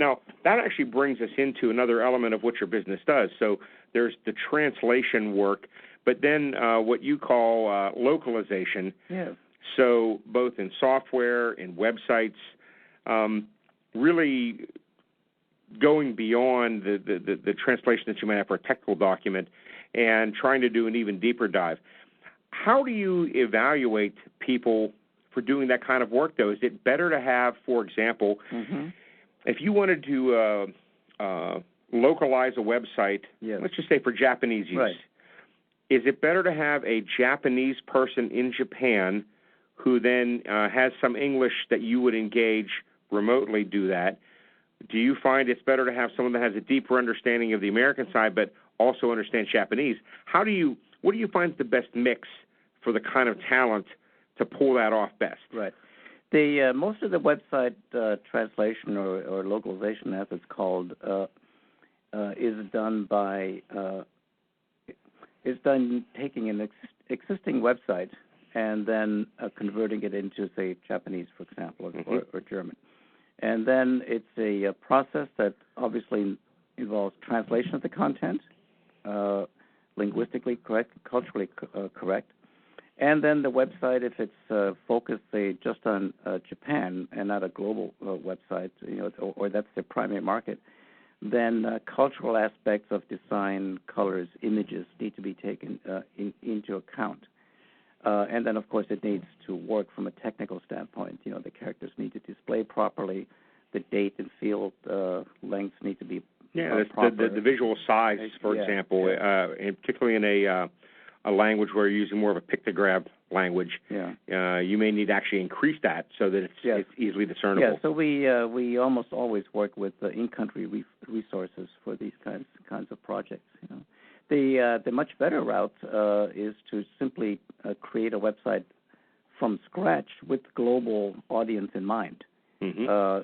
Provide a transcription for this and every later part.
Now, that actually brings us into another element of what your business does. So there's the translation work, but then what you call localization. Yes. So both in software, in websites, really going beyond the translation that you might have for a technical document and trying to do an even deeper dive. How do you evaluate people for doing that kind of work, though? Is it better to have, for example, if you wanted to localize a website, let's just say for Japanese use, is it better to have a Japanese person in Japan who then has some English that you would engage remotely do that? Do you find it's better to have someone that has a deeper understanding of the American side but also understands Japanese? What do you find is the best mix for the kind of talent to pull that off best? Right. The most of the website translation or localization, as it's called, is done taking an existing website and then converting it into, say, Japanese, for example, or German. And then it's a process that obviously involves translation of the content, linguistically correct, culturally correct, and then the website, if it's focused, say, just on Japan and not a global website, or that's the primary market, then cultural aspects of design, colors, images need to be taken into account. And then, of course, it needs to work from a technical standpoint. The characters need to display properly. The date and field lengths need to be proper. The visual size, for example, and particularly in a language where you're using more of a pictograph language, you may need to actually increase that so that it's easily discernible. Yeah, so we almost always work with in-country resources for these kinds of projects. The much better route is to simply create a website from scratch with global audience in mind,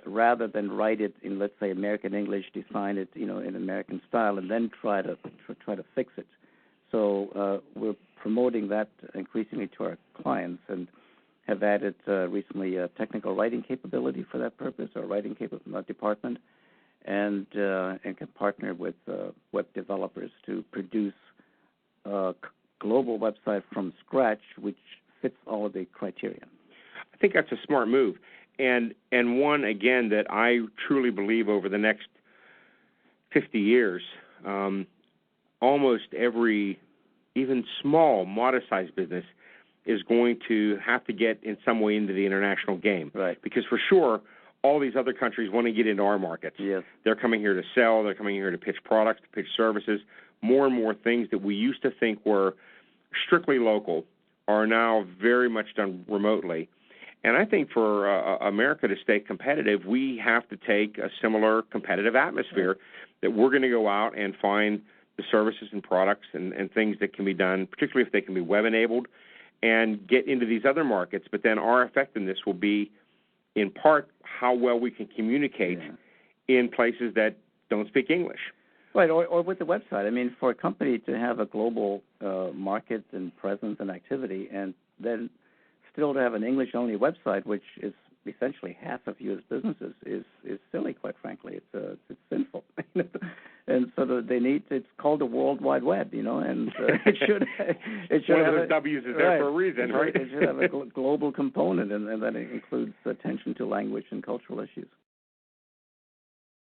rather than write it in, let's say, American English, design it, in American style, and then try to fix it. So we're promoting that increasingly to our clients and have added recently a technical writing capability for that purpose, or writing department, and can partner with web developers to produce a global website from scratch, which fits all of the criteria. I think that's a smart move, and one, again, that I truly believe over the next 50 years, almost every, even small, modest-sized business is going to have to get in some way into the international game. Right. Because for sure, all these other countries want to get into our markets. Yes. They're coming here to sell. They're coming here to pitch products, to pitch services. More and more things that we used to think were strictly local are now very much done remotely. And I think for America to stay competitive, we have to take a similar competitive atmosphere that we're going to go out and find the services and products and things that can be done, particularly if they can be web-enabled, and get into these other markets. But then our effectiveness will be, in part, how well we can communicate in places that don't speak English. Right, or with the website. I mean, for a company to have a global market and presence and activity, and then still to have an English-only website, which is essentially half of U.S. businesses, is silly, quite frankly. It's sinful. And so they need, it's called the World Wide Web, and it should One have of those W's is there for a reason, right? It should have a global component, and that includes attention to language and cultural issues.